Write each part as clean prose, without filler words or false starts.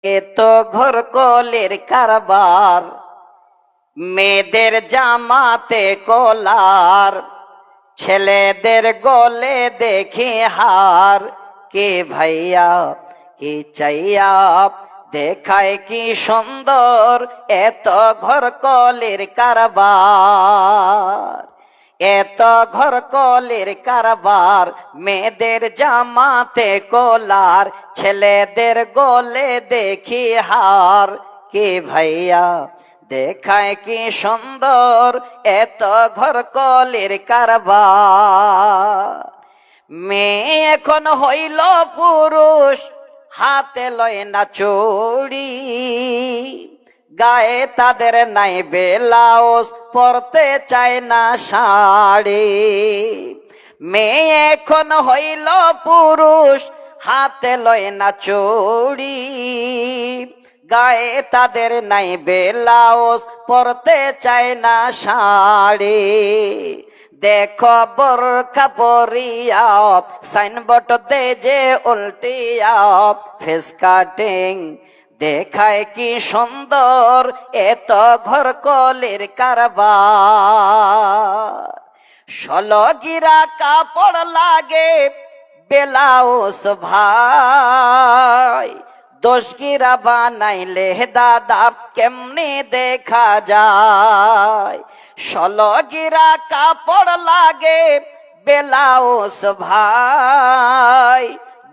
এ তো ঘর কলের কারবার, মেয়েদের জামাতে কলার, ছেলেদের গলে দেখি হার। কে ভাইয়া কি চাইয়া দেখায় কি সুন্দর, এত ঘর কলের কারবার, এত ঘর কলের কারবার। মেয়েদের জামাতে কলার, ছেলেদের গলে দেখি হার। কে ভাইয়া দেখায় কি সুন্দর, এত ঘর কলের কারবার। মেয়ে এখন হইল পুরুষ, হাতে লয় না চুড়ি, গায়ে তাদের নাই ব্লাউজ, পরতে চায় না শাড়ি। মেয়ে এখন হইল পুরুষ, হাতে লয় না চুড়ি, গায়ে তাদের নাই ব্লাউজ, পরতে চায় না শাড়ি। দেখো বোরখা পরিয়া সাইনবোর্ড দে যে উল্টিয়া, ফেস কাটিং দেখায় কি সুন্দর, এত ঘর কলের কারবার। 16 গিরা কাপড় লাগে ব্লাউজ ভাই, 10 গিরা বানাইলে দাদা কেমনে দেখা যায়। 16 গিরা কাপড় লাগে ব্লাউজ ভাই,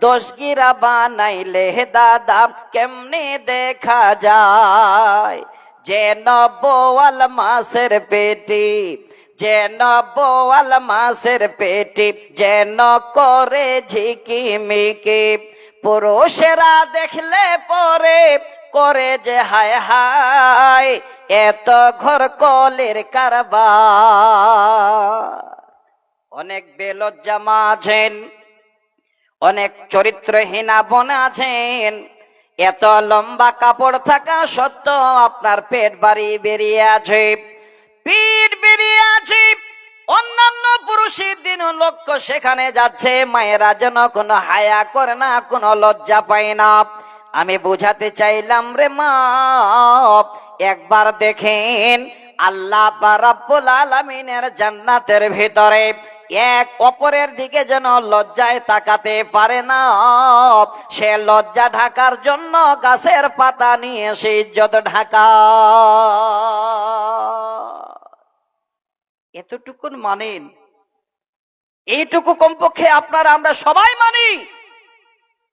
10 গিরা বানাইলে দাদা কেমনে দেখা যায়। যেন বোয়াল মাছের পেটি, যেন বোয়াল মাছের পেটি, যেন করে ঝিকিমিকি। পুরুষেরা দেখলে পরে করে যে হায় হায়, এত ঘর কলের কারবার। অনেক বেলজ্জা মা আছেন, অনেক চরিত্রহীনা বোন আছেন, এত লম্বা কাপড় থাকা সত্ত্বেও আপনার পেট বাড়ি বেরিয়ে আছে, পিঠ বেরিয়ে আছে। অন্যান্য পুরুষের দিন লক্ষ্য সেখানে যাচ্ছে, মায়েরা যেন কোনো হায়া করে না, কোনো লজ্জা পায় না। আমি বুঝাতে চাইলাম রে মা, একবার দেখেন আল্লাহ রাব্বুল আলামিনের জান্নাতের ভিতরে এক অপরের দিকে যেন লজ্জায় তাকাতে পারে না, সে লজ্জা ঢাকার জন্য গাছের পাতা নিয়ে সে ইজ্জত ঢাকা। এতটুকুন মানেন, এইটুকু কমপক্ষে আপনারা আমরা সবাই মানি।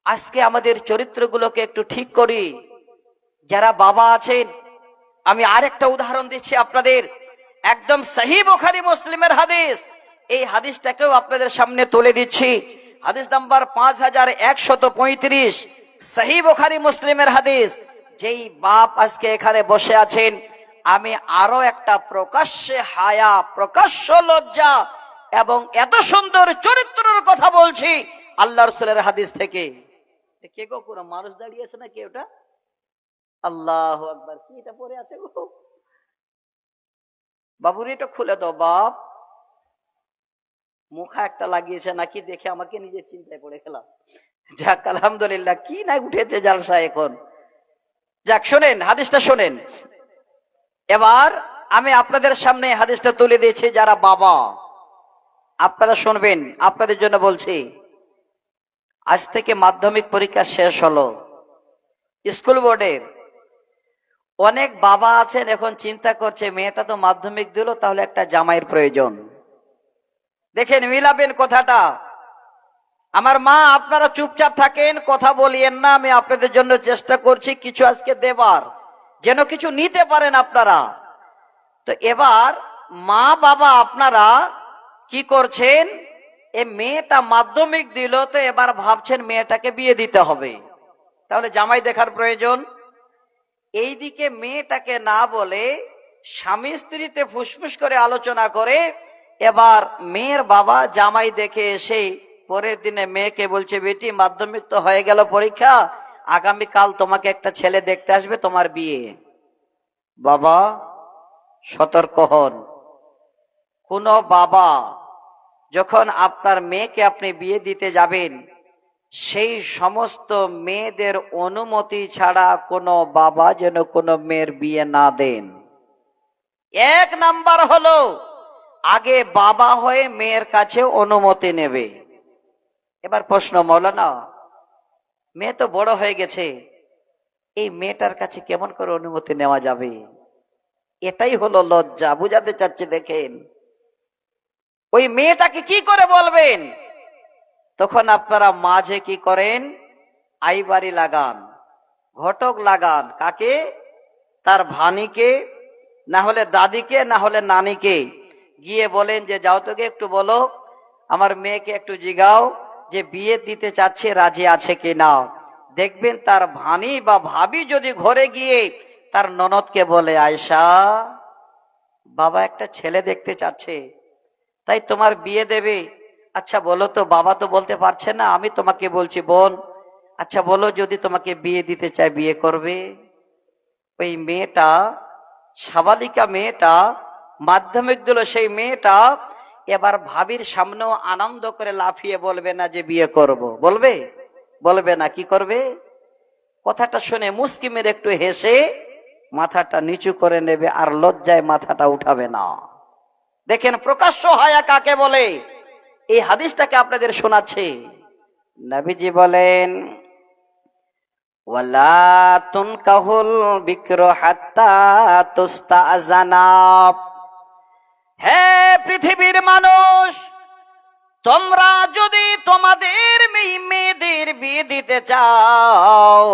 আজকে আমাদের চরিত্রগুলোকে একটু ঠিক করি। যারা বাবা আছেন, আমি আরেকটা উদাহরণ দিচ্ছি আপনাদের, একদম সহিহ বুখারী মুসলিমের হাদিস। এই হাদিসটাকেও আপনাদের সামনে তুলে দিচ্ছি। হাদিস নাম্বার 5135, সহিহ বুখারী মুসলিমের হাদিস। যেই বাপ আজকে এখানে বসে আছেন, আমি আরো একটা প্রকাশ্যে হায়া, প্রকাশ্য লজ্জা এবং এত সুন্দর চরিত্রের কথা বলছি আল্লাহ রাসূলের হাদিস থেকে। কে গো, পুরো মানুষ দাঁড়িয়েছে নাকি? ওটা আল্লাহু আকবার, কি এটা পড়ে আছে গো? বাবুর এটা খুলে দাও বাপ। মুখা একটা লাগিয়েছে নাকি দেখে আমাকে নিজের চিন্তায় পড়ে গেলাম। যাক আলহামদুলিল্লাহ, কি না উঠেছে জালসা এখন। যাক শোনেন, হাদিসটা শোনেন। এবার আমি আপনাদের সামনে হাদিসটা তুলে দিয়েছি। যারা বাবা আপনারা শুনবেন, আপনাদের জন্য বলছি। আজ থেকে মাধ্যমিক পরীক্ষা শেষ হলো, স্কুল বোর্ডের অনেক বাবা আছেন এখন চিন্তা করছে মেয়েটা তো মাধ্যমিক দিল, তাহলে একটা জামাইয়ের প্রয়োজন। দেখেন, মিলাবেন কথাটা। আমার মা, আপনারা চুপচাপ থাকেন, কথা বলিয়েন না। আমি আপনাদের জন্য চেষ্টা করছি কিছু আজকে দেবার, যেন কিছু নিতে পারেন আপনারা। তো এবার মা বাবা আপনারা কি করছেন, এ মেয়েটা মাধ্যমিক দিল, তো এবার ভাবছেন মেয়েটাকে বিয়ে দিতে হবে, তাহলে জামাই দেখার প্রয়োজন। এইদিকে মেয়েটাকে না বলে স্বামী স্ত্রীতে ফুসফুস করে আলোচনা করে এবার মেয়ের বাবা জামাই দেখে এসে পরের দিনে মেয়েকে বলছে, বেটি মাধ্যমিক তো হয়ে গেল পরীক্ষা, আগামীকাল তোমাকে একটা ছেলে দেখতে আসবে, তোমার বিয়ে। বাবা সতর্ক হন। কোন বাবা যখন আপনার মেয়েকে আপনি বিয়ে দিতে যাবেন, সেই সমস্ত মেয়েদের অনুমতি ছাড়া কোনো বাবা যেন কোনো মেয়ের বিয়ে না দেন। এক নাম্বার হলো আগে বাবা হয়ে মেয়ের কাছে অনুমতি নেবে। এবার প্রশ্ন, মৌলানা মেয়ে তো বড় হয়ে গেছে, এই মেয়েটার কাছে কেমন করে অনুমতি নেওয়া যাবে? এটাই হলো লজ্জা। বুঝাতে চাচ্ছে, দেখেন ওই মেয়েটাকে কি করে বলবেন? তখন আপনারা মাঝে কি করেন? আইবাড়ি লাগান, ঘটক লাগান। কাকে? তার ভানিকে, না হলে দাদিকে, না হলে নানিকে। গিয়ে বলেন যে যাও তোকে একটু বলো, আমার মেয়েকে একটু জিগাও যে বিয়ে দিতে চাচ্ছে, রাজি আছে কি না। দেখবেন তার ভানি বা ভাবি যদি ঘরে গিয়ে তার ননদকে বলে, আয়শা বাবা একটা ছেলে দেখতে চাচ্ছে, তাই তোমার বিয়ে দেবে। আচ্ছা বলো তো, বাবা তো বলতে পারছে না, আমি তোমাকে বলছি বোন, আচ্ছা বলো যদি তোমাকে বিয়ে দিতে চায় বিয়ে করবে? ওই মেয়েটা, সাবালিকা মেয়েটা, মাধ্যমিক দিল সেই মেয়েটা এবার ভাবির সামনেও আনন্দ করে লাফিয়ে বলবে না যে বিয়ে করব? বলবে? বলবে না। কি করবে? কথাটা শুনে মুস্কি মেরে একটু হেসে মাথাটা নিচু করে নেবে, আর লজ্জায় মাথাটা উঠাবে না। দেখেন প্রকাশ্য হায়া কাকে বলে, এই হাদিসটাকে আপনাদের শোনাচ্ছে। নবীজি বলেন, ওয়ালা তুনকাহুল বিক্রু হাত্তা তুস্তাজানা। হে পৃথিবীর মানুষ, তোমরা যদি তোমাদের মেয়েদের বিয়ে দিতে চাও,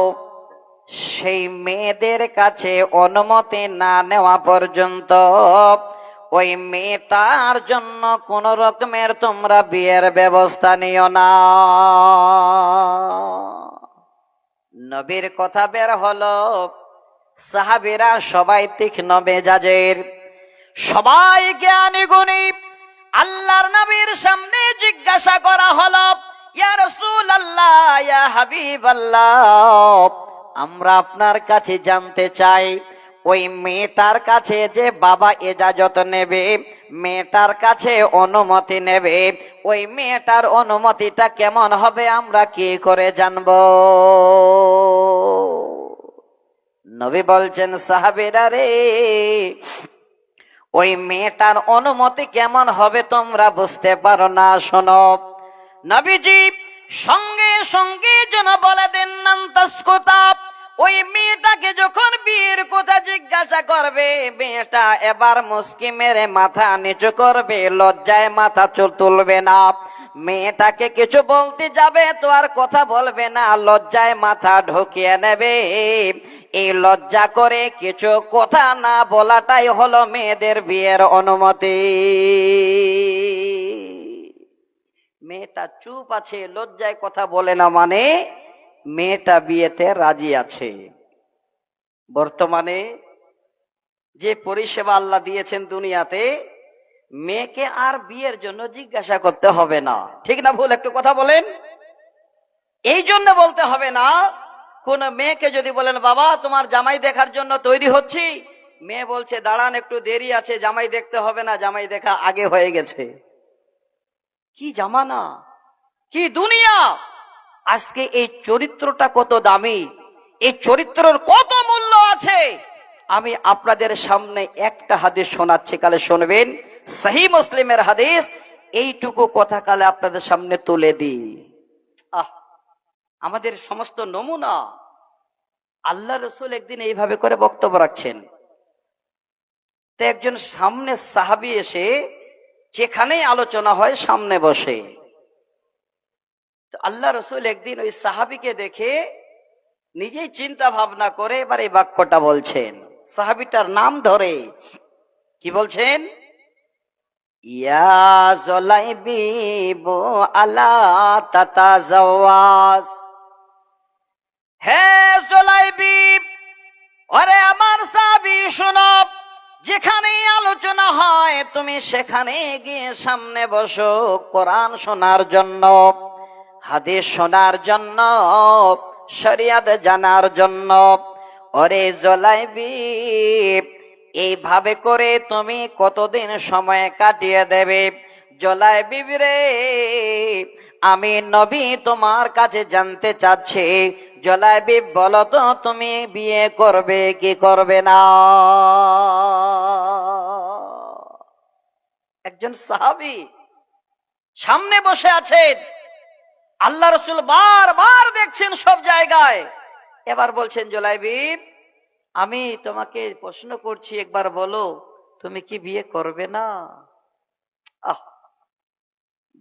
সেই মেয়েদের কাছে অনুমতি না নেওয়া পর্যন্ত ওই মেয়েটার জন্য কোন রকমের তোমরা বিয়ের ব্যবস্থা নিও না। নবীর কথা বের হলো, সাহাবীরা সবাই তীক্ষ্ণ মেজাজের, সবাই জ্ঞানী গুণী। আল্লাহর নবীর সামনে জিজ্ঞাসা করা হলো, ইয়া রাসূলুল্লাহ, ইয়া হাবিবাল্লাহ, আমরা আপনার কাছে জানতে চাই, ওই মেয়েটার কাছে যে বাবা ইজাজত নেবে, মেয়েটার কাছে অনুমতি নেবে, ওই মেয়েটার অনুমতিটা কেমন হবে আমরা কি করে জানবো? নবী বলছেন, সাহাবীরা রে, ওই মেয়েটার অনুমতি কেমন হবে তোমরা বুঝতে পারো না। শোনো, নবীজি সঙ্গে সঙ্গে যেন বলে দেন, নান্তাসকুতাব, ওই মেয়েটাকে যখন বিয়ের কথা জিজ্ঞাসা করবে, মেয়েটা এবার মুস্কি মেরে মাথা নিচু করবে, লজ্জায় মাথা তুলবে না। মেয়েটাকে কিছু বলতে যাবে তো আর কথা বলবে না, লজ্জায় মাথা ঢুকিয়ে নেবে। এই লজ্জা করে কিছু কথা না বলাটাই হলো মেয়েদের বিয়ের অনুমতি। মেয়েটা চুপ আছে, লজ্জায় কথা বলে না, মানে মেয়েটা বিয়েতে রাজি আছে। বর্তমানে যে পরিষেবা আল্লাহ দিয়েছেন দুনিয়াতে, মেয়েকে আর বিয়ের জন্য জিজ্ঞাসা করতে হবে না। ঠিক না ভুল? একটু কথা বলেন। এই জন্য বলতে হবে না, কোন মেয়েকে যদি বলেন বাবা তোমার জামাই দেখার জন্য তৈরি হচ্ছি, মেয়ে বলছে দাঁড়ান একটু দেরি আছে, জামাই দেখতে হবে না, জামাই দেখা আগে হয়ে গেছে। কি জামানা, কি দুনিয়া! আজকে এই চরিত্রটা কত দামি, এই চরিত্রের কত মূল্য আছে। আমি আপনাদের সামনে একটা হাদিস শোনাচ্ছি, কালে শুনবেন, সহিহ মুসলিমের হাদিস। এইটুকু কথা কালে আপনাদের সামনে তুলে দিই। আমাদের সমস্ত নমুনা। আল্লাহ রসুল একদিন এইভাবে করে বক্তব্য রাখছেন, তো একজন সামনে সাহাবী এসে, যেখানেই আলোচনা হয় সামনে বসে, তো আল্লাহ রসুল একদিন ওই সাহাবীকে দেখে নিজেই চিন্তা ভাবনা করে এবার এই বাক্যটা বলছেন, সাহাবীটার নাম ধরে কি বলছেন? ইয়া জুলাইবিবু আলা তাতাজাওয়াজ। হে জুলাইবিব, ওরে আমার সাহাবী শোনো, যেখানেই আলোচনা হয় তুমি সেখানে গিয়ে সামনে বসো, কোরআন শোনার জন্য, হাদিস শোনার জন্য, শরিয়ত জানার জন্য। ওরে জুলাইবিব, এইভাবে করে তুমি কতদিন সময় কাটিয়ে দেবে? জলাই বিবি রে, আমি নবী তোমার কাছে জানতে চাচ্ছি, জলাই বিব বলো তো তুমি বিয়ে করবে কি করবে না? একজন সাহাবী সামনে বসে আছেন, আল্লাহ রসুল বারবার দেখছেন সব জায়গায়। এবার বলছেন, জলাইবি আমি তোমাকে প্রশ্ন করছি, একবার বলো তুমি কি বিয়ে করবে না?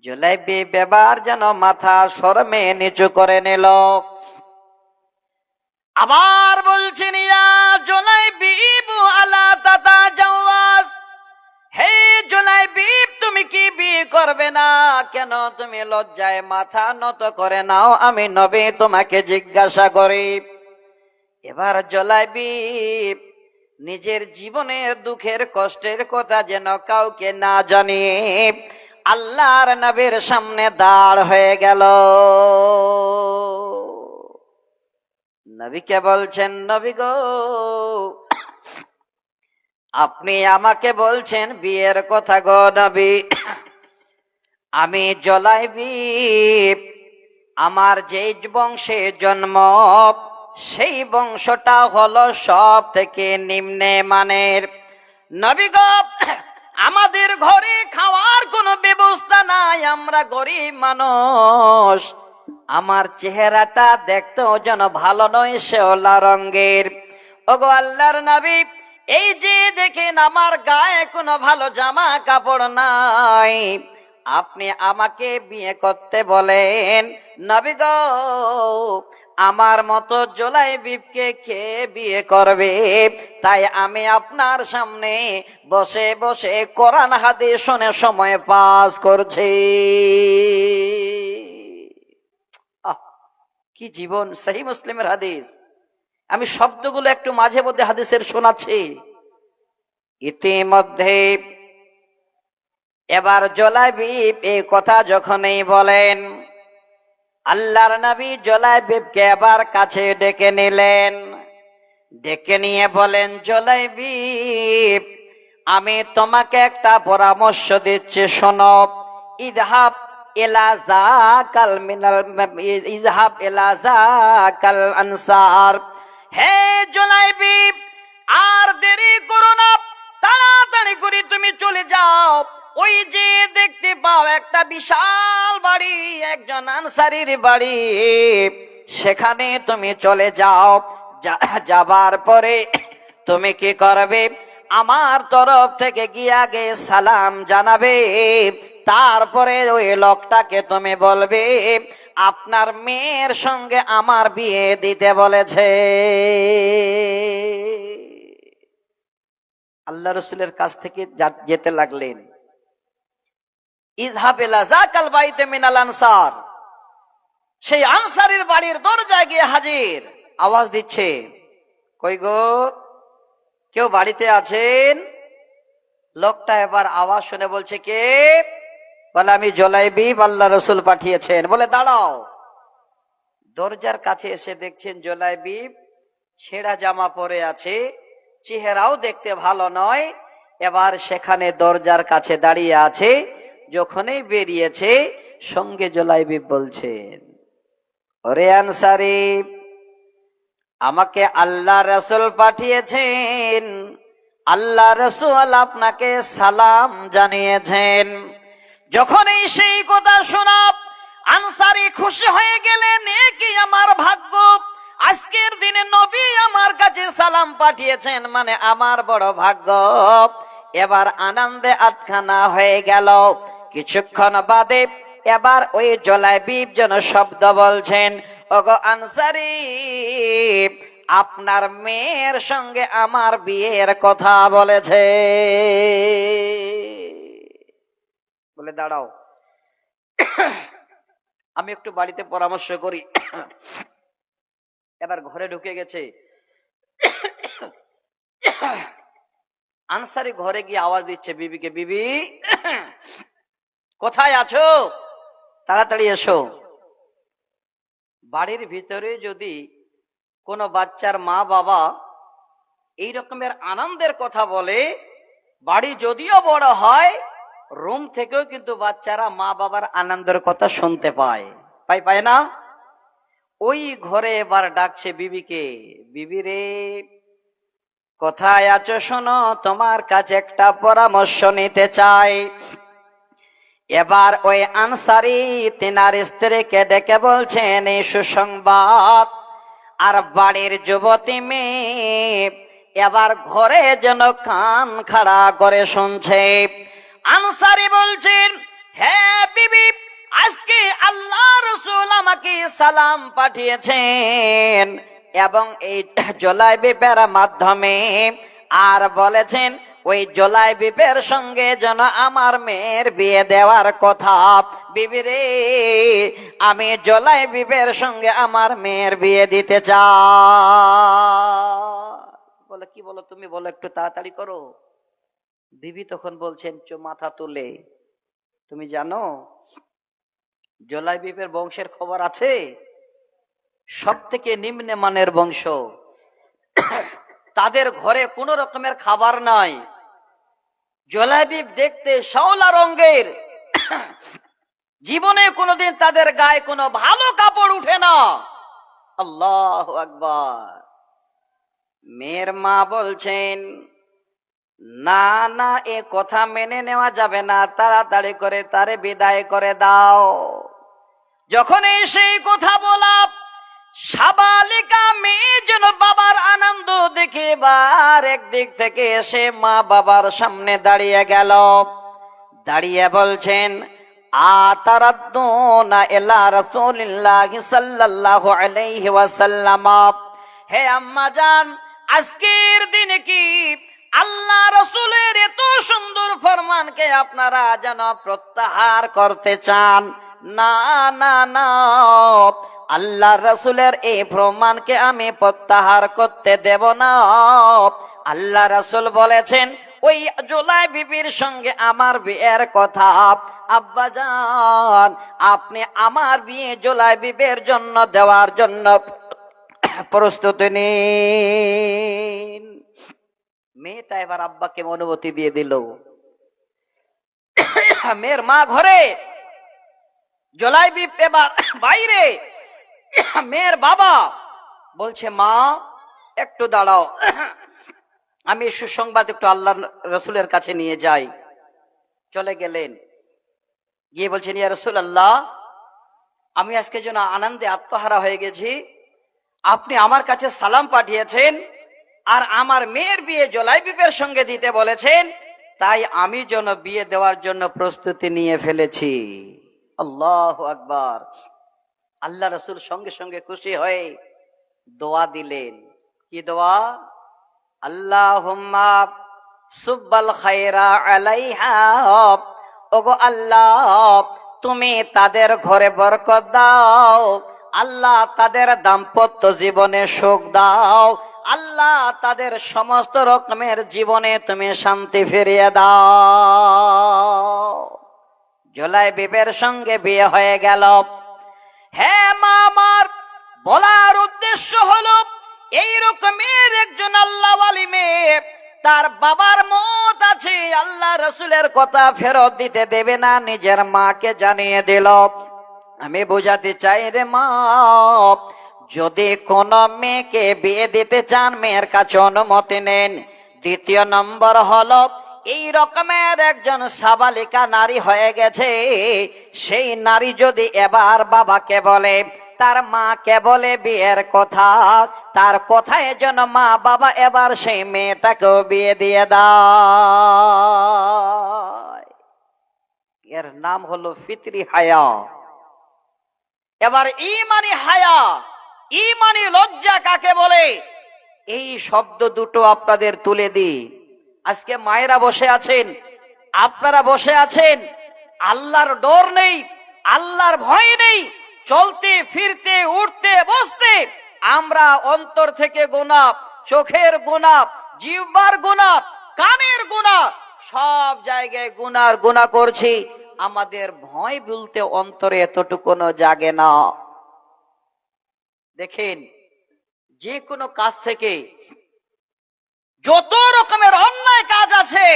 জলাইবি বেবার যেন মাথা শরমে নিচু করে নিল। আবার বলছেন, ইয়া জলাইবি আলা তাতা জাওয়াজ, হে জলাইবি তুমি কি বিয়ে করবে না? কেন তুমি লজ্জায় মাথা নত করে নাও? আমি নবী তোমাকে জিজ্ঞাসা করি। এবার জলাইবি নিজের জীবনের দুঃখের কষ্টের কথা যেন কাউকে না জানিয়ে আল্লাহর নবীর সামনে দাঁড় হয়ে গেল। নবীকে বলছেন, নবী গো, আপনি আমাকে বলছেন বিয়ের কথা গো নবী, আমি জলাইবি আমার যেই বংশে জন্ম, সেই বংশটা হলো সব থেকে নিম্নে মানের। নবী গো, আমাদের ঘরে খাওয়ার কোনো ব্যবস্থা নাই, আমরা গরিব মানুষ, আমার চেহারাটা দেখতেও যেন ভালো নয়, শেওলা রঙের। ওগো আল্লাহর নবী, এই যে দেখেন আমার গায়ে কোনো ভালো জামা কাপড় নাই, আপনি আমাকে বিয়ে করতে বলেন। নবী গো, আমার মতো জলাইবিবকে কে বিয়ে করবে? তাই আমি আপনার সামনে বসে বসে কোরআন হাদিস শুনে সময় পাস করছি। কি জীবন! সহিহ মুসলিমের হাদিস। আমি শব্দগুলো একটু মাঝে মধ্যে হাদিসের শোনাচ্ছি। ইতিমধ্যে এবার জলাইবিব এই কথা যখনই বলেন, আল্লাহর নবী জলাইবিবকে এবার কাছে ডেকে নিলেন। ডেকে নিয়ে বলেন, জলাইবিব আমি তোমাকে একটা পরামর্শ দিচ্ছি, শোনো। ইযহাব ইলা যাকাল মিনাল ইযহাব ইলা যাকাল আনসার, হে জলাইবিব আর দেরি করো না, তাড়াতাড়ি করে তুমি চলে যাও। ওই যে দেখতে পাও একটা বিশাল বাড়ি, একজন আনসারীর বাড়ি, সেখানে তুমি চলে যাও। যাবার পরে তুমি কি করবে? আমার তরফ থেকে গিয়ে আগে সালাম জানাবে, তারপরে ওই লোকটাকে তুমি বলবে আপনার মেয়ের সঙ্গে আমার বিয়ে দিতে বলেছে। আল্লাহ রসুলের কাছ থেকে যেতে লাগলেন। ইযহাব ইলা যাকাল বাইতে মিনাল আনসার, সেই আনসারীর বাড়ির দরজায় গিয়ে হাজির, আওয়াজ দিচ্ছে, কই গো, কেউ বাড়িতে আছেন? লোকটা এবার আওয়াজ শুনে বলছে, কে? বলে, আমি জলাইবিব, আল্লাহ রসুল পাঠিয়েছেন। বলে, দাঁড়াও। দরজার কাছে এসে দেখছেন জলাইবিব ছেঁড়া জামা পরে আছে, চেহারাও দেখতে ভালো নয়। এবার সেখানে দরজার কাছে দাঁড়িয়ে আছে। যখনই বেরিয়েছে, সঙ্গে জলাইবিব বলছেন, ওরে আনসারী, আমাকে আল্লাহ রসুল পাঠিয়েছেন, আল্লাহ রসুল আপনাকে সালাম জানিয়েছেন। যখনই সেই কথা শোনা, আনসারী খুশি হয়ে গেলেন, এ কি আমার ভাগ্য, আজকের দিনে নবী আমার কাছে সালাম পাঠিয়েছেন, মানে আমার বড় ভাগ্য। এবার আনন্দে আটখানা হয়ে গেল। কিছুক্ষণ বাদে এবার ওই জলাইবিব যেন শব্দ বলছেন, ওগো আনসারী, আপনার মেয়ের সঙ্গে আমার বিয়ের কথা বলেছে। বলে, দাঁড়াও, আমি একটু বাড়িতে পরামর্শ করি। এবার ঘরে ঢুকে গেছে। আনসারী ঘরে গিয়ে আওয়াজ দিচ্ছে বিবিকে, বিবি কোথায় আছো? তাড়াতাড়ি এসো। বাড়ির ভিতরে যদি কোনো বাচ্চার মা বাবা এই রকমের আনন্দের কথা বলে, বাড়ি যদিও বড় হয়, রুম থেকেও কিন্তু বাচ্চারা মা বাবার আনন্দের কথা শুনতে পায়, পায় না? ওই ঘরে এবার ডাকছে বিবিকে, বিবি রে কোথায় আছো শোনো, তোমার কাছে একটা পরামর্শ নিতে চাই। এবার ওই আনসারী তিনার স্ত্রীকে ডেকে বলছেন এই সুসংবাদ। আর বাড়ির যুবতী মেয়ে এবার ঘরে যেন কান খাড়া করে শুনছে। আনসারী বলছেন, হ্যাঁ বিবি, আজকে আল্লাহ রাসূল আমাকে সালাম পাঠিয়েছেন এবং এই জুলাইবিবের মাধ্যমে, আর বলেছেন ওই জুলাইবিবের সঙ্গে যেন আমার মেয়ের বিয়ে দেওয়ার কথা। বিবি রে, আমি জুলাইবিবের সঙ্গে আমার মেয়ের বিয়ে দিতে চাই। বলে কি বলো তুমি, বলো একটু তাড়াতাড়ি করো। বিবি তখন বলছেন মাথা তুলে, তুমি জানো জুলাইবিবের বংশের খবর আছে? সব থেকে নিম্নমানের বংশ, তাদের ঘরে কোন রকমের খাবার নাই। জুলাইবিব দেখতে শ্যাওলা রঙের, জীবনে কোনোদিন তাদের গায়ে কোনো ভালো কাপড় উঠে না। আল্লাহু আকবার। মেয়ের মা বলছেন, না না, এ কথা মেনে নেওয়া যাবে না, তাড়াতাড়ি করে তারে বিদায় করে দাও। যখন সেই কথা বলা, সাবালিকা মেয়ে যেন বাবার আনন্দ দেখে এবার একদিক থেকে এসে মা বাবার সামনে দাঁড়িয়ে গেল। দাঁড়িয়ে বলছেন, আতারাদ্দুনা ইলা রাসূলিল্লাহি সাল্লাল্লাহু আলাইহি ওয়াসাল্লাম, হে আম্মা জান, আজকের দিনে কি আল্লাহ রাসূলের এত সুন্দর ফরমানকে আপনারা যেন প্রত্যাহার করতে চান? না না না, আল্লাহ রাসূলের এই ফরমানকে আমি প্রত্যাহার করতে দেব না। আল্লাহ রাসূল বলেছেন ওই জুলাইবিবির সঙ্গে আমার বিয়ের কথা। আব্বাজান, আপনি আমার বিয়ে জুলাইবিবের জন্য দেওয়ার জন্য প্রস্তুতি নিন। মেয়েটা এবার আব্বাকে অনুমতি দিয়ে দিল। মেয়ের মা ঘরে, জুলাইবিব এবার বাইরে। মেয়ের বাবা বলছে, মা একটু দাঁড়াও, আমি সুসংবাদ একটু আল্লাহ রাসূলের কাছে নিয়ে যাই। চলে গেলেন, গিয়ে বলছেন, ইয়া রাসূলুল্লাহ, আমি আজকে যেন আনন্দে আত্মহারা হয়ে গেছি। আপনি আমার কাছে সালাম পাঠিয়েছেন আর আমার মেয়ের বিয়ে জুলাইবিবের সঙ্গে দিতে বলেছেন, তাই আমি যেন বিয়ে দেওয়ার জন্য প্রস্তুতি নিয়ে ফেলেছি। আল্লাহু আকবার। আল্লাহ রাসূল সঙ্গে সঙ্গে খুশি হয়ে দোয়া দিলেন। কি দোয়া? আল্লাহুম্মা সুব্বাল খায়রা আলাইহা, ওগো আল্লাহ, তুমি তাদের ঘরে বরকত দাও। আল্লাহ তাদের দাম্পত্য জীবনে সুখ দাও। আল্লাহ তাদের সমস্ত রকমের জীবনে তুমি শান্তি ফিরিয়ে দাও। জুলাইবিবের সঙ্গে বিয়ে হয়ে গেল। হ্যাঁ মা, আমার বলার উদ্দেশ্য হলো, এই রকমের একজন আল্লাহওয়ালি মেয়ে, তার বাবার মত আছে, আল্লাহ রাসূলের কথা ফেরত দিতে দেবে না, নিজের মাকে জানিয়ে দিল। আমি বোঝাতে চাই রে মা, যদি কোন মেয়েকে বিয়ে দিতে চান, মেয়ের কাছে অনুমতি নেন। দ্বিতীয় নম্বর হলো, এই রকমের একজন সাবালিকা নারী হয়ে গেছে, সেই নারী যদি এবার বাবাকে বলে, তার মাকে বলে বিয়ের কথা, তার কথায় যেন মা বাবা এবার সেই মেয়েটাকেও বিয়ে দিয়ে দেয়। এর নাম হলো ফিতরি হায়া। এবার ঈমানি হায়া, ঈমানি লজ্জা কাকে বলে, এই শব্দ দুটো আপনাদের তুলে দিই। আজকে মায়েরা বসে আছেন, আপনারা বসে আছেন, আল্লাহর ডর নেই, আল্লাহর ভয় নেই। চলতে ফিরতে উঠতে বসতে আমরা অন্তর থেকে গুনাহ, চোখের গুনাহ, জিহ্বার গুনাহ, কানের গুনাহ, সব জায়গায় গুনার গুনাহ করছি। আমাদের ভয় বলতে অন্তরে এতটুকুনো জাগে না। দেখেন, যে কোনো কাজ থেকে যত রকমের অন্যায় কাজ আছে,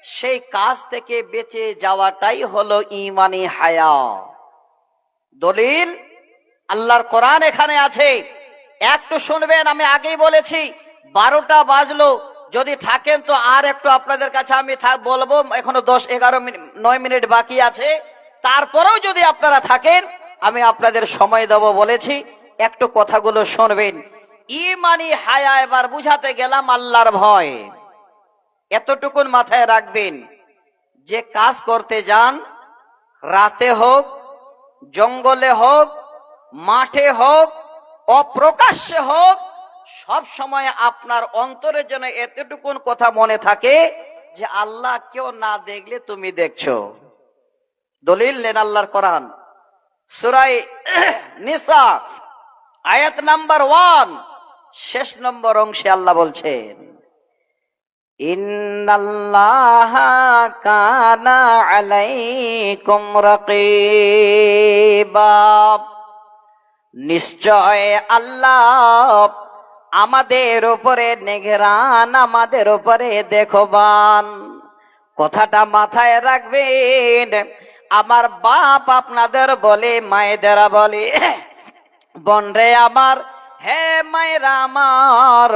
সেই কাজ থেকে বেঁচে যাওয়াটাই হলো ঈমানি হায়া। দলিল আল্লাহর কোরআন এখানে আছে, একটু শুনবেন। আমি আগেই বলেছি 12টা বাজলো, যদি থাকেন তো আর একটু আপনাদের কাছে আমি বলবো, এখনো 10-11-9 মিনিট বাকি আছে। তারপরেও যদি আপনারা থাকেন আমি আপনাদের সময় দেব বলেছি, একটু কথাগুলো শুনবেন। ঈমানি হায়া এবার বুঝাতে গেলাম আল্লাহর ভয়। এতটুকুন মাথায় রাখবেন, যে কাজ করতে যান, রাতে হোক, জঙ্গলে হোক, মাঠে হোক, অপ্রকাশ্যে হোক, সব সময় আপনার অন্তরে যেন এতটুকুন কথা মনে থাকে যে আল্লাহ কেউ না দেখলে তুমি দেখছো। দলিল নেন আল্লাহর কোরআন, সূরা নিসা আয়াত নাম্বার 1 শেষ নম্বর অংশে আল্লাহ বলছেন, ইন্নাল্লাহা কানা আলাইকুম রাকীবা, নিশ্চয় আল্লাহ আমাদের উপরে নিগরান, আমাদের উপরে দেখবান। কথাটা মাথায় রাখবেন। আমার বাপ আপনাদের বলে, মায়েদেরা বলে, বোনরে আমার, হে মায়েরা আমার,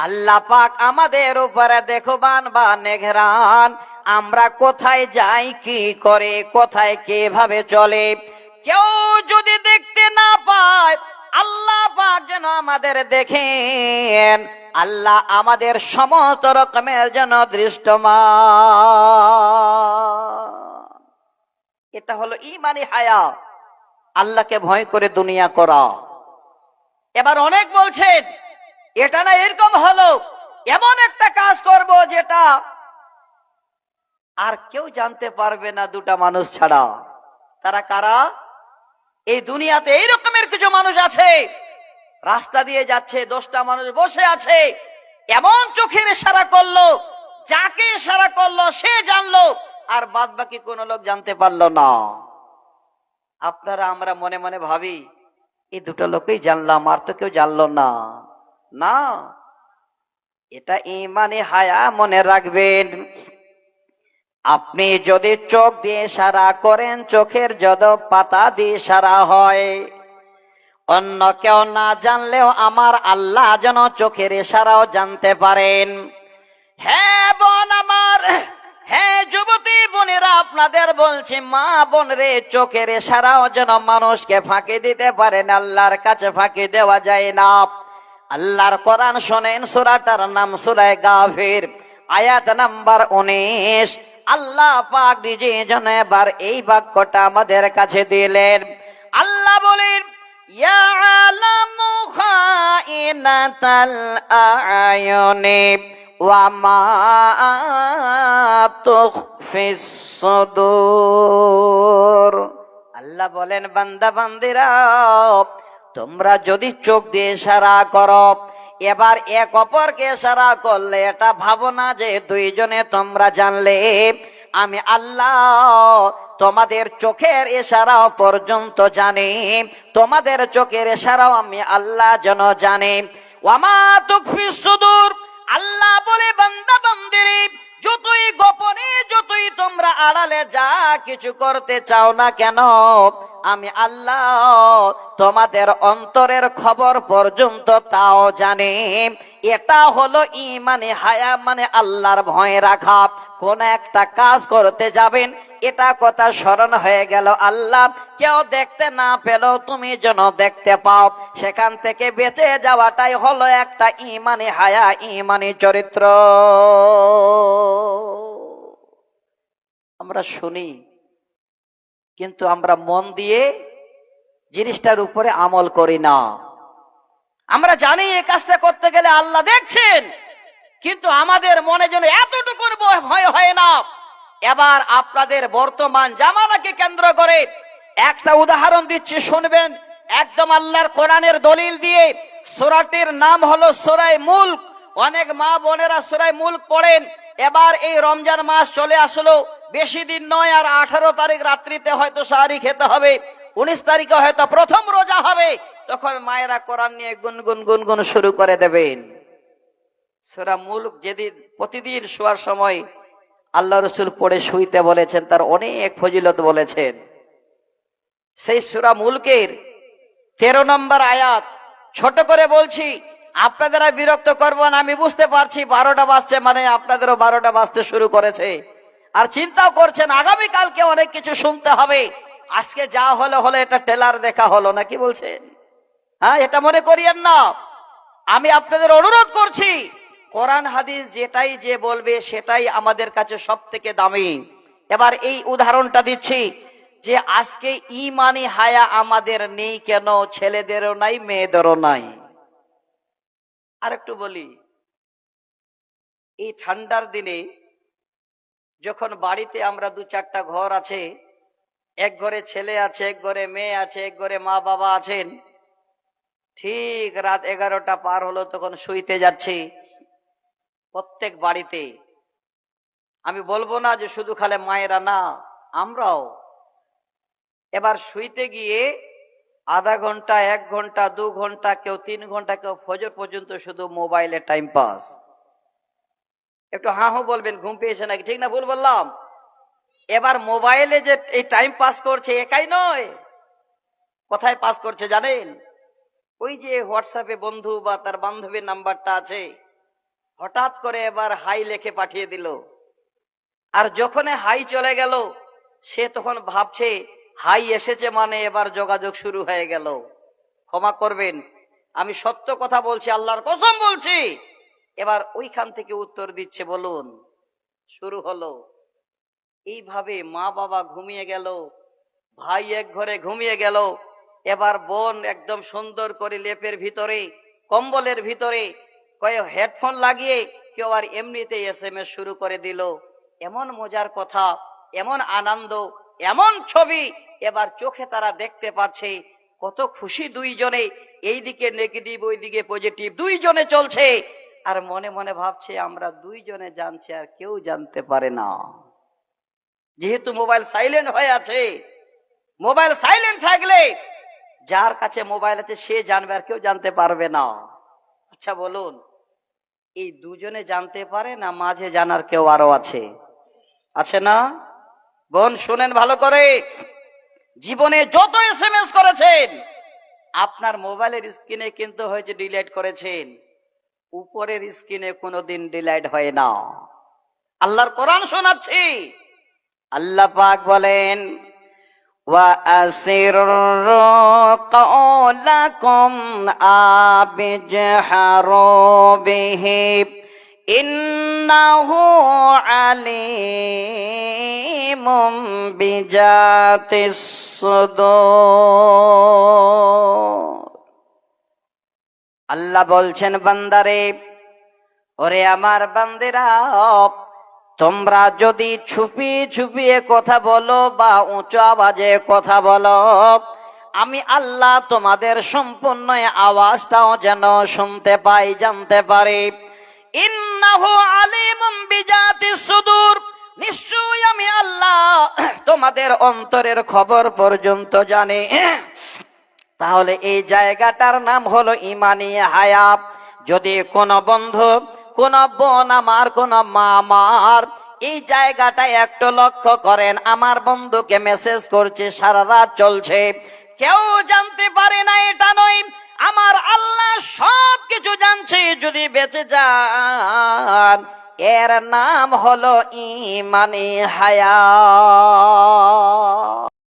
আল্লাহ পাক আমাদের উপরে দেখবান বা নিগরান। আমরা কোথায় যাই, কি করে, কোথায় কিভাবে চলে, কেউ যদি দেখতে না পায়, আল্লাহ পাক যেন আমাদের দেখেন। আল্লাহ আমাদের সমস্ত রকমের যেন দৃষ্টমান। এটা হলো ঈমানি হায়া, আল্লাহকে ভয় করে দুনিয়া করা। এবার অনেক বলছেন এটা না এরকম হলো, এমন একটা কাজ করব যেটা আর কেউ জানতে পারবে না দুটা মানুষ ছাড়া। তারা কারা? এই দুনিয়াতে এই রকমের কিছু মানুষ আছে, রাস্তা দিয়ে যাচ্ছে, 10টা মানুষ বসে আছে, এমন চোখের ইশারা করলো, যাকে ইশারা করলো সে জানলো, আর বাদ বাকি কোন লোক জানতে পারলো না। আপনারা আমরা মনে মনে ভাবি এই দুটো লোকই জানলাম, আর তো কেউ জানলো না। না, এটা ঈমানে হায়া, মনে রাখবেন। আপনি যদি চোখ দিয়ে ইশারা করেন, চোখের যদ পাতা দিয়ে ইশারা হয়, অন্য কেউ না জানলেও আমার আল্লাহ যেন চোখের ইশারাও জানতে পারেন। হ্যাঁ বোন আমার, হ্যাঁ যুবতী বোনেরা, আপনাদের বলছি, মা বোন রে, চোখের ইশারাও যেন মানুষকে ফাঁকি দিতে পারেন, আল্লাহর কাছে ফাঁকি দেওয়া যায় না। আল্লাহর কোরআন শোনেন, সূরাটার নাম সূরা গাফির, আয়াত নাম্বার 19। আল্লাহ পাক নিজে যেন এবার এই বাক্যটা আমাদের কাছে দিলেন। আল্লাহ বলেন, ইয়ালামু খাইনাতাল আয়ুনি ওয়া মা তুখফিস সুদূর। আল্লাহ বলেন, বান্দা বান্দিরা, তোমরা যদি চোখ দিয়ে ইশারা করো, এবার এক অপরকে ইশারা করলে এটা ভাবো না যে দুইজনে তোমরা জানলে, আমি আল্লাহ তোমাদের চোখের ইশারাও পর্যন্ত জানি, তোমাদের চোখের ইশারাও আমি আল্লাহ যেন জানি। ওয়ামা তুখফিস সুদূর, আল্লাহ বলে, বান্দা বান্দিরে, যতই গোপনে, যতই তোমরা আড়ালে যা কিছু করতে চাও না কেন, আমি আল্লাহ তোমাদের অন্তরের খবর পর্যন্ত তাও জানি। এটা হলো ঈমানে হায়া, মানে আল্লাহর ভয় রাখা। কোন একটা কাজ করতে যাবেন, এটা কথা স্মরণ হয়ে গেল, আল্লাহ কেউ দেখতে না পেলেও তুমি যেন দেখতে পাও, সেখান থেকে বেঁচে যাওয়াটাই হলো একটা ঈমানে হায়া, ঈমানি চরিত্র। আমরা শুনি, কিন্তু আমরা মন দিয়ে জিনিসটার উপরে আমল করি না। আমরা জানি এই কাজটা করতে গেলে আল্লাহ দেখছেন, কিন্তু আমাদের মনে যেন এতটুকু ভয় হয় না। এবার আপনাদের বর্তমান জামানাকে কেন্দ্র করে একটা উদাহরণ দিচ্ছি, শুনবেন, একদম আল্লাহর কোরআনের দলিল দিয়ে। সূরাটির নাম হলো সূরা মুলক। অনেক মা বোনেরা সূরা মুলক পড়েন। এবার এই রমজান মাস চলে আসলো, বেশি দিন নয়, আর 18 তারিখ রাত্রিতে হয়তো সাহারি খেতে হবে, 19 তারিখে হয়তো প্রথম রোজা হবে। তখন মায়েরা কোরআন নিয়ে গুনগুন গুনগুন শুরু করে দেবেন। সূরা মুলক যেদিন প্রতিদিন শোয়ার সময় আল্লাহ রসুল পড়ে শুইতে বলেছেন, তার অনেক ফজিলত বলেছেন। সেই সূরা মুলকের 13 নম্বর আয়াত, ছোট করে বলছি, আপনাদের আর বিরক্ত করবো না, আমি বুঝতে পারছি 12টা বাজছে, মানে আপনাদেরও 12টা বাজতে শুরু করেছে, আর চিন্তাও করছেন আগামীকালকে অনেক কিছু শুনতে হবে। আজকে যা হলো হলো, এটা টেলার দেখা হলো না, কি বলছেন? হ্যাঁ, এটা মনে করিয়েন না। আমি আপনাদের অনুরোধ করছি, কোরআন হাদিস যেটাই যে বলবে সেটাই আমাদের কাছে সব থেকে দামি। এবার এই উদাহরণটা দিচ্ছি যে আজকে ইমানি হায়া আমাদের নেই কেন? ছেলেদেরও নাই, মেয়েদেরও নাই। আর একটু বলি, এই ঠান্ডার দিনে যখন বাড়িতে আমরা 2-4টা ঘর আছে, এক ঘরে ছেলে আছে, এক ঘরে মেয়ে আছে, এক ঘরে মা বাবা আছেন, ঠিক রাত 11টা পার হলো তখন শুইতে যাচ্ছি। প্রত্যেক বাড়িতে, আমি বলবো না যে শুধু খালি মায়েরা, না, আমরাও। এবার শুইতে গিয়ে আধা ঘন্টা, 1 ঘন্টা, 2 ঘন্টা, কেউ 3 ঘন্টা, কেউ ফজর পর্যন্ত শুধু মোবাইলে টাইম পাস। একটু হ্যাঁ হ্যাঁ বলবেন, ঘুম পেয়েছে নাকি? ঠিক না ভুল বললাম? এবার মোবাইলে যে এই টাইম পাস করছে, একাই নয়, কোথায় পাস করছে জানেন? ওই যে হোয়াটসঅ্যাপে বন্ধু বা তার বান্ধবীর নাম্বারটা আছে, হঠাৎ করে এবার হাই লেখে পাঠিয়ে দিল। আর যখন হাই চলে গেল, সে তখন ভাবছে হাই এসেছে মানে এবার যোগাযোগ শুরু হয়ে গেল। ক্ষমা করবেন, আমি সত্য কথা বলছি, আল্লাহর কসম বলছি। এবার ওইখান থেকে উত্তর দিচ্ছে, বলুন, শুরু হলো। এইভাবে মা বাবা ঘুমিয়ে গেল, ভাই এক ঘরে ঘুমিয়ে গেল, এবার বোন একদম সুন্দর করে লেপের ভিতরে, কম্বলের ভিতরে কয়েক হেডফোন লাগিয়ে কেউ আর এমনিতে SMS শুরু করে দিল। এমন মজার কথা, এমন আনন্দ, এমন ছবি এবার চোখে তারা দেখতে পাচ্ছে। কত খুশি দুইজনে, এইদিকে নেগেটিভ ওইদিকে পজিটিভ, দুইজনে চলছে। আর মনে মনে ভাবছে আমরা দুইজনে জানছি, আর কেউ জানতে পারে না, যেহেতু মোবাইল সাইলেন্ট হয়ে আছে। মোবাইল সাইলেন্ট থাকলে যার কাছে মোবাইল আছে সে জানবে, আর কেউ জানতে পারবে না। আচ্ছা বলুন, এই দুজনে জানতে পারে না, মাঝে জানার কেউ আরো আছে? আছে না? বোন শুনেন ভালো করে, জীবনে যত SMS করেছেন, আপনার মোবাইলের স্ক্রিনে কিন্তু হয়েছে ডিলিট করেছেন, উপরের স্ক্রিনে কোনোদিন ডিলিট হয় না। আল্লাহর কোরআন শোনাচ্ছি, আল্লাহ পাক বলেন, وَأَسِرُّوا قَوْلَكُمْ أَوْ اجْهَرُوا بِهِ إِنَّهُ عَلِيمٌ بِذَاتِ الصُّدُورِ। আল্লাহ বলছেন, বান্দারে, ওরে আমার বান্দেরা, তোমরা যদি ছুপিয়ে ছুপিয়ে কথা বলো বা উঁচু আওয়াজে কথা বলো, আমি আল্লাহ তোমাদের সম্পূর্ণ আওয়াজটাও যেন শুনতে পাই, জানতে পারি। ইন্নাহু আলিমুম বিজাতিস সুদূর, নিশ্চয়ই আমি আল্লাহ তোমাদের অন্তরের খবর পর্যন্ত জানি। তাহলে এই জায়গাটার নাম হলো ইমানি হায়া। যদি কোন বন্ধু, কোন বোন আমার, কোন মা আমার, এই জায়গাটা একটু লক্ষ্য করেন, আমার বন্ধুকে মেসেজ করছে, সারা রাত চলছে, কেউ জানতে পারে না, এটা নয়, আমার আল্লাহ সব কিছু জানছে। যদি বেঁচে যান, এর নাম হলো ইমানি হায়া।